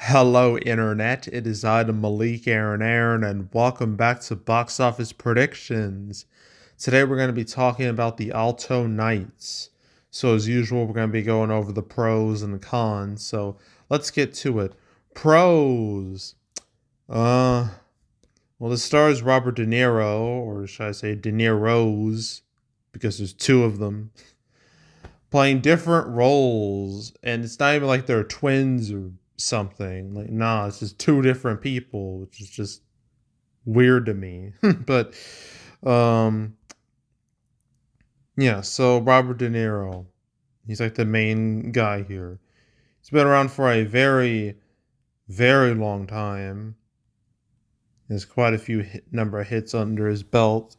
Hello, Internet. It is I, the Malik Aaron, and welcome back to Box Office Predictions. Today, we're going to be talking about the Alto Knights. So, as usual, we're going to be going over the pros and the cons. So, let's get to it. Pros. Uh, well, the stars Robert De Niro, or should I say De Niro's, because there's two of them, playing different roles, and it's not even like they're twins or something. Like, nah, it's just two different people, which is just weird to me. But, um, yeah. So Robert De Niro, he's like the main guy here. He's been around for a very, very long time. He has quite a few number of hits under his belt.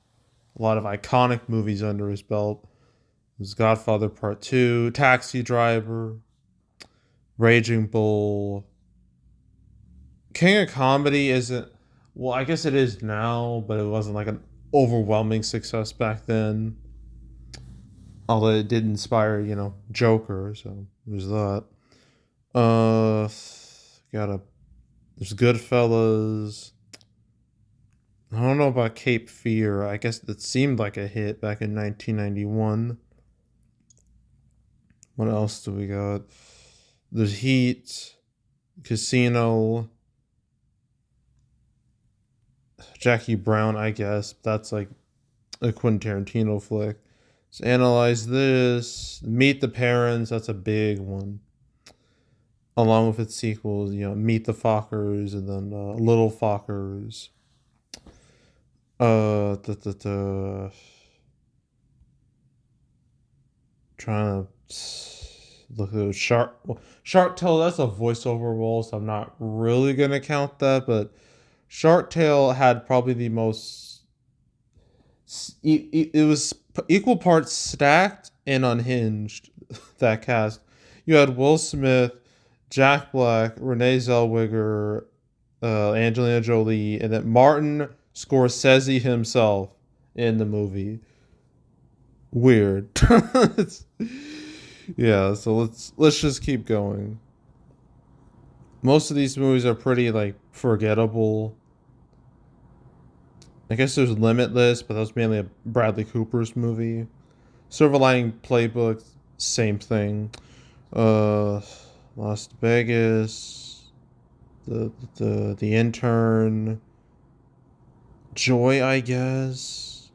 A lot of iconic movies under his belt. There's Godfather Part 2, Taxi Driver, Raging Bull. King of Comedy isn't, well, I guess it is now, but it wasn't like an overwhelming success back then. Although it did inspire, Joker, so there's that. Uh, got a there's Goodfellas. I don't know about Cape Fear. I guess it seemed like a hit back in 1991. What else do we got? There's Heat, Casino, Jackie Brown. I guess that's like a Quentin Tarantino flick. So analyze this. Meet the Parents. That's a big one. Along with its sequels, Meet the Fockers and then Little Fockers. Da, da, da. Trying to look at Shark Tale. That's a voiceover role, so I'm not really gonna count that. But Shark Tale had probably the most. It was equal parts stacked and unhinged. That cast. You had Will Smith, Jack Black, Renee Zellweger, Angelina Jolie, and then Martin Scorsese himself in the movie. Weird. Yeah, so let's just keep going. Most of these movies are pretty like forgettable. I guess there's Limitless, but that was mainly a Bradley Cooper's movie. Silver Lining Playbook, same thing. Uh, Las Vegas, the intern, Joy, I guess.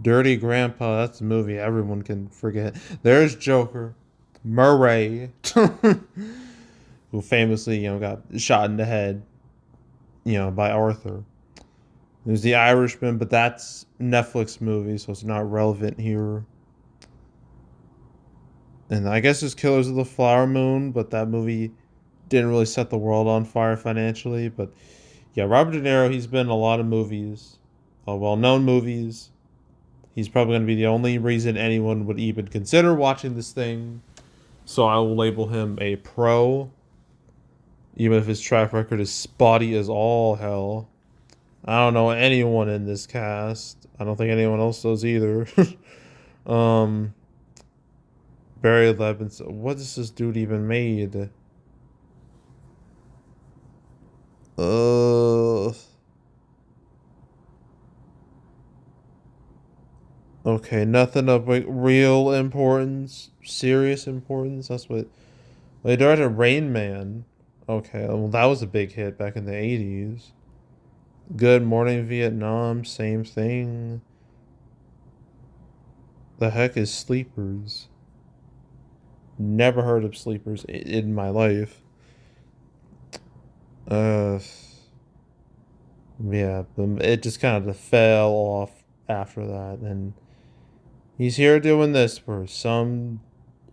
Dirty Grandpa, that's a movie everyone can forget. There's Joker, Murray, who famously, got shot in the head, by Arthur. There's The Irishman, but that's Netflix movie, so it's not relevant here. And I guess there's Killers of the Flower Moon, but that movie didn't really set the world on fire financially. But yeah, Robert De Niro, he's been in a lot of movies, well known movies. He's probably going to be the only reason anyone would even consider watching this thing. So I will label him a pro, even if his track record is spotty as all hell. I don't know anyone in this cast. I don't think anyone else does either. um, Barry Levinson. What is this dude even made? Uh. Okay, nothing of like real importance, serious importance. That's what they directed. Rain Man. Okay, well that was a big hit back in the 80s. Good Morning Vietnam, same thing. The heck is Sleepers? Never heard of Sleepers in my life. Uh, yeah, it just kind of fell off after that, and he's here doing this for some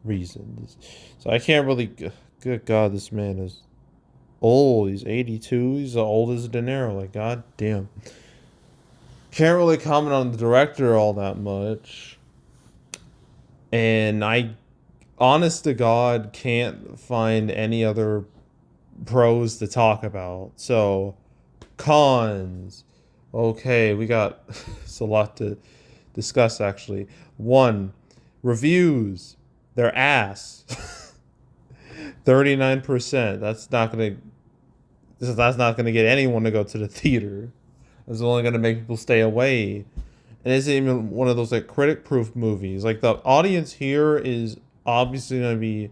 reason. So I can't really. Good God, this man is old. He's 82. He's the oldest De Niro. Like, god damn. Can't really comment on the director all that much. And I, honest to God, can't find any other pros to talk about. So, cons. Okay, we got it's a lot to discuss actually. One, reviews. They're ass. 39%. That's not gonna This that's not going to get anyone to go to the theater. It's only going to make people stay away. And it's even one of those like critic-proof movies. Like the audience here is obviously going to be,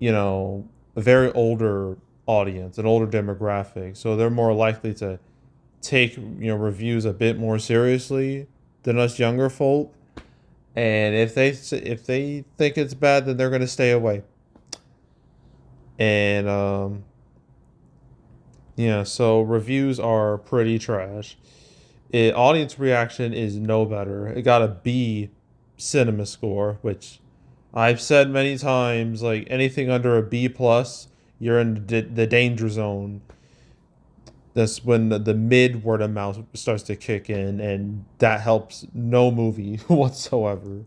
a very older audience, an older demographic. So they're more likely to take reviews a bit more seriously than us younger folk. And if they think it's bad, then they're going to stay away. And yeah, so reviews are pretty trash. Audience reaction is no better. It got a B cinema score, which I've said many times. Like anything under a B plus, you're in the danger zone. That's when the mid word of mouth starts to kick in, and that helps no movie whatsoever,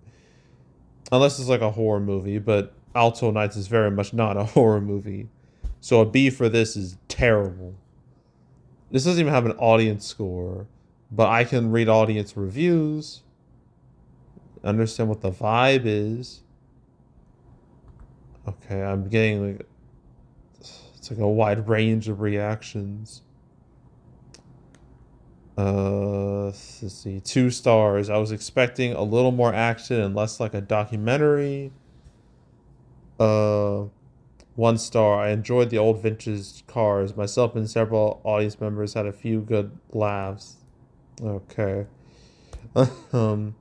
unless it's like a horror movie. But Alto Knights is very much not a horror movie, so a B for this is terrible. This doesn't even have an audience score, but I can read audience reviews, understand what the vibe is. Okay, I'm getting like it's like a wide range of reactions. Let's see, 2 stars. I was expecting a little more action and less like a documentary. Uh, 1 star. I enjoyed the old vintage cars. Myself and several audience members had a few good laughs. Okay. um.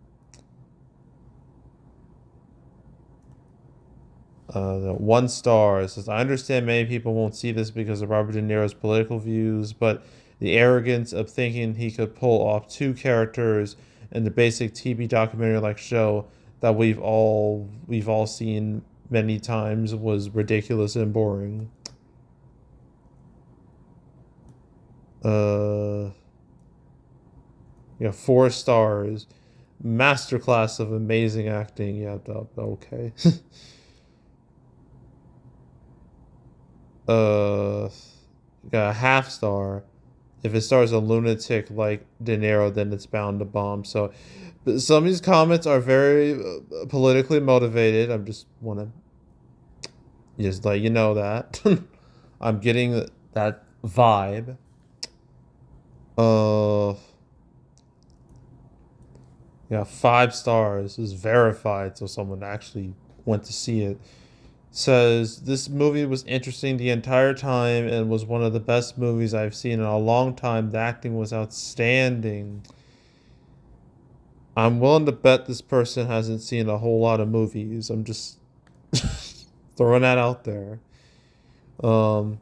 1 star. It says, I understand many people won't see this because of Robert De Niro's political views, but the arrogance of thinking he could pull off two characters in the basic TV documentary like show that we've all seen many times was ridiculous and boring. Uh yeah, 4 stars. Masterclass of amazing acting. Yeah, okay. uh Got a half star. If it stars a lunatic like De Niro, then it's bound to bomb. So, but some of these comments are very politically motivated. I'm just want to just let you know that I'm getting that vibe. Uh, yeah, 5 stars is verified, so someone actually went to see it. Says this movie was interesting the entire time and was one of the best movies I've seen in a long time. The acting was outstanding. I'm willing to bet this person hasn't seen a whole lot of movies. I'm just throwing that out there. Um,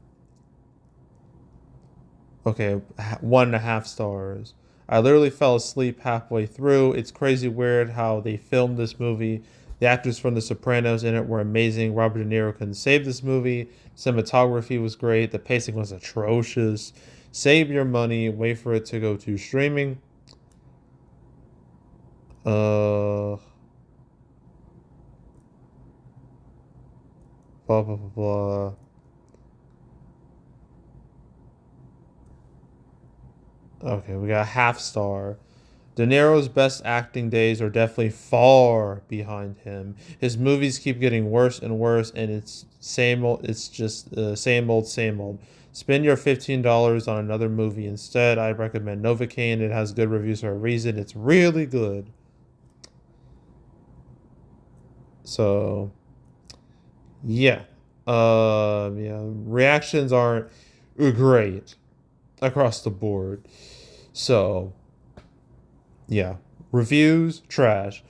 okay, 1.5 stars. I literally fell asleep halfway through. It's crazy weird how they filmed this movie. The actors from The Sopranos in it were amazing. Robert De Niro couldn't save this movie. Cinematography was great. The pacing was atrocious. Save your money. Wait for it to go to streaming. Blah blah blah blah. Okay, we got a half star. De Niro's best acting days are definitely far behind him. His movies keep getting worse and worse, and it's same old. It's just same old, same old. Spend your $15 on another movie instead. I recommend Novocaine. It has good reviews for a reason. It's really good. So yeah, yeah. Reactions aren't great across the board. So yeah, reviews trash,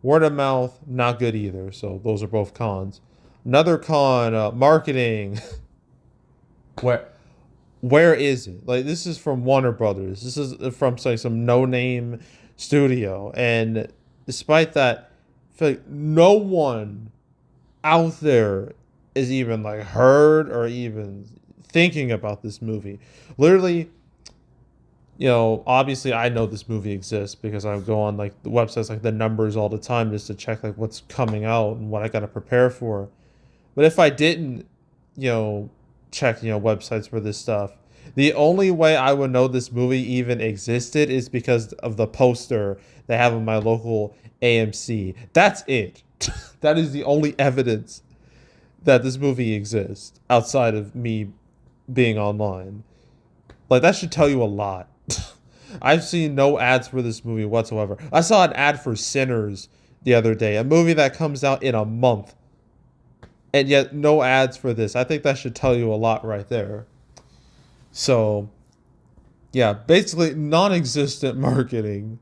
word of mouth not good either. So those are both cons. Another con, marketing. where where is it? Like this is from Warner Brothers. This is from like some no name studio, and despite that, I feel like no one out there is even like heard or even thinking about this movie. Literally, obviously I know this movie exists because I go on like the websites like the numbers all the time just to check like what's coming out and what I got to prepare for. But if I didn't, you know, check, websites for this stuff, the only way I would know this movie even existed is because of the poster they have in my local AMC. That's it. That is the only evidence that this movie exists outside of me being online. Like, that should tell you a lot. I've seen no ads for this movie whatsoever. I saw an ad for Sinners the other day, a movie that comes out in a month, and yet no ads for this. I think that should tell you a lot right there. So, yeah, basically non existent marketing.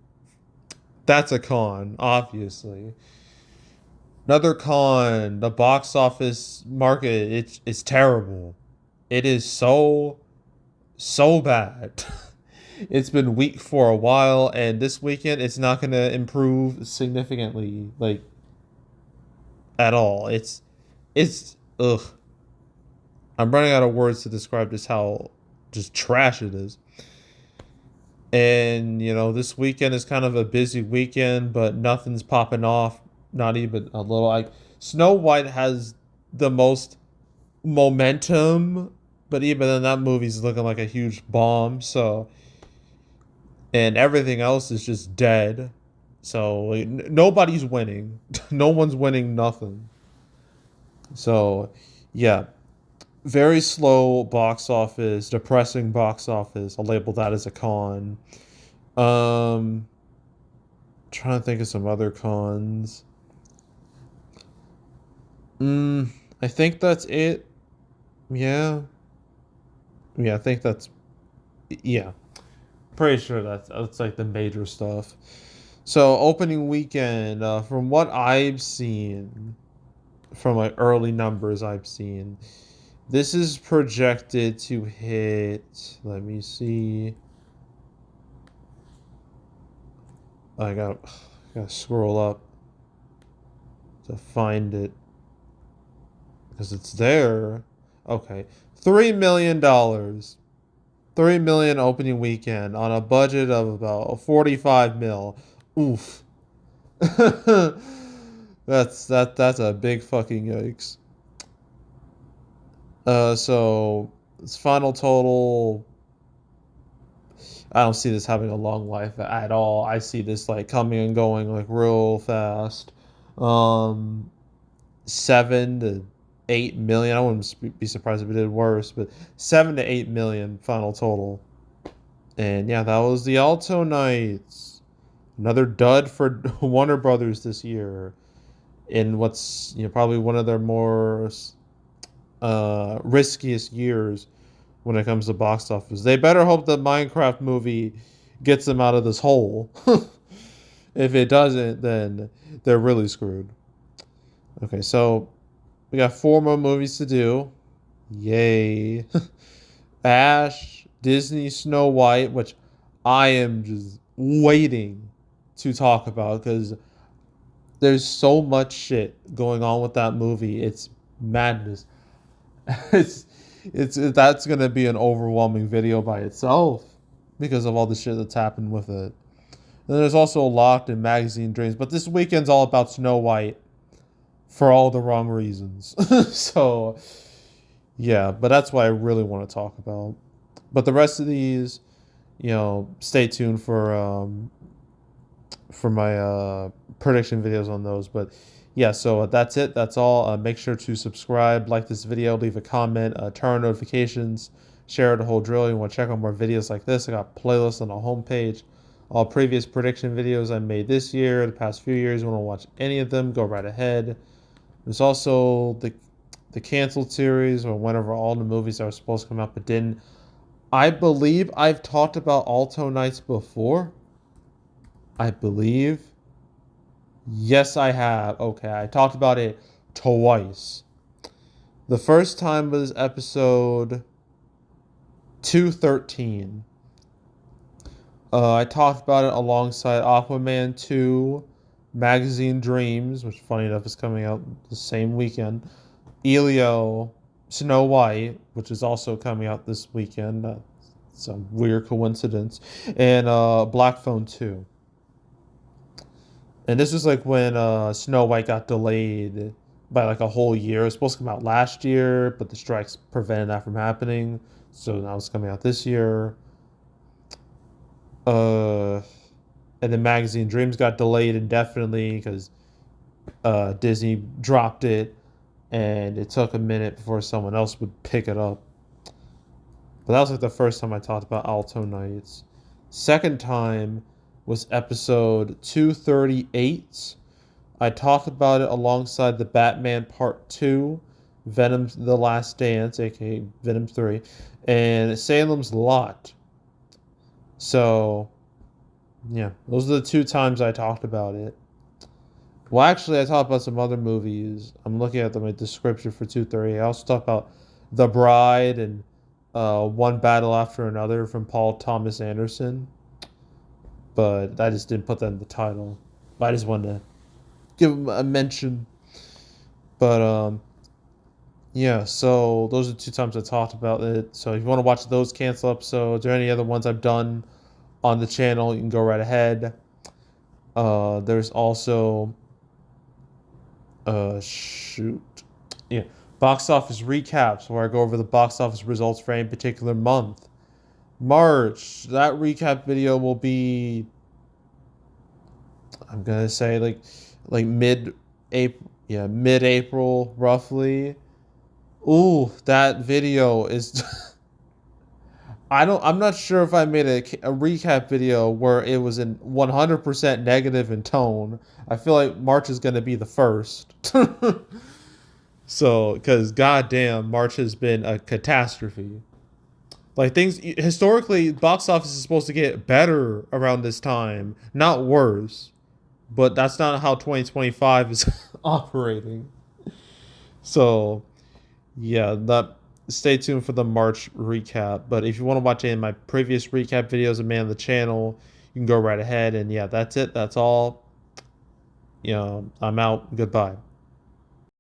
That's a con, obviously. Another con, the box office market, it's terrible. It is so bad. It's been weak for a while, and this weekend it's not going to improve significantly, like at all. It's ugh. I'm running out of words to describe just how just trash it is. And this weekend is kind of a busy weekend, but nothing's popping off. Not even a little. Like Snow White has the most momentum, but even then, that movie's looking like a huge bomb. So, and everything else is just dead. So like, nobody's winning. No one's winning nothing. So, yeah, very slow box office, depressing box office. I'll label that as a con. Um, Trying to think of some other cons. Mm, I think that's it. Yeah, yeah, I think that's yeah. Pretty sure that's like the major stuff. So opening weekend, from what I've seen, from like early numbers I've seen, this is projected to hit. Let me see. I gotta scroll up to find it because it's there. Okay, $3 million. 3 million opening weekend on a budget of about 45 mil. Oof. That's a big fucking yikes. So its final total, I don't see this having a long life at all. I see this like coming and going like real fast. Um 7 to 8 million. I wouldn't be surprised if it did worse, but 7 to 8 million final total. And yeah, that was the Alto Knights. Another dud for Warner Brothers this year in what's probably one of their more riskiest years when it comes to box office. They better hope the Minecraft movie gets them out of this hole. If it doesn't, then they're really screwed. Okay, so we got four more movies to do. Yay. Ash, Disney, Snow White, which I am just waiting to talk about because there's so much shit going on with that movie. It's madness. it's that's gonna be an overwhelming video by itself because of all the shit that's happened with it. And there's also Locked in Magazine Dreams, but this weekend's all about Snow White for all the wrong reasons. So yeah, but that's what I really want to talk about. But the rest of these, stay tuned for my prediction videos on those. But yeah, so that's it. That's all. Make sure to subscribe, like this video, leave a comment, turn on notifications, share the whole drill. You want to check out more videos like this? I got playlists on the homepage. All previous prediction videos I made this year, the past few years. You want to watch any of them? Go right ahead. There's also the canceled series or whenever all the movies that were supposed to come out but didn't. I believe I've talked about Alto Knights before. I believe. Yes, I have. Okay, I talked about it twice. The first time was episode 213. I talked about it alongside Aquaman 2, Magazine Dreams, which funny enough is coming out the same weekend. Elio, Snow White, which is also coming out this weekend. Some weird coincidence. And Black Phone 2. And this was like when Snow White got delayed by like a whole year. It was supposed to come out last year, but the strikes prevented that from happening. So now it's coming out this year. Uh, and then Magazine Dreams got delayed indefinitely because Disney dropped it, and it took a minute before someone else would pick it up. But that was like the first time I talked about Alto Knights. Second time was episode 238. I talked about it alongside the Batman Part 2, Venom's The Last Dance, aka Venom 3, and Salem's Lot. So, yeah, those are the two times I talked about it. Well, actually, I talked about some other movies. I'm looking at my description for 230. I also talked about The Bride and One Battle After Another from Paul Thomas Anderson. But I just didn't put that in the title. I just wanted to give him a mention. But yeah, so those are the two times I talked about it. So if you want to watch those cancel episodes or any other ones I've done on the channel, you can go right ahead. There's also shoot. Yeah. Box office recaps where I go over the box office results for any particular month. March, that recap video will be, I'm gonna say like mid April, yeah, mid April roughly. Ooh, that video is I'm not sure if I made a recap video where it was in 100% negative in tone. I feel like March is going to be the first. So, because goddamn, March has been a catastrophe. Like things historically, box office is supposed to get better around this time, not worse. But that's not how 2025 is operating. So, yeah, that stay tuned for the March recap. But if you want to watch any of my previous recap videos of Man on the channel, you can go right ahead. And yeah, that's it. That's all. I'm out. Goodbye.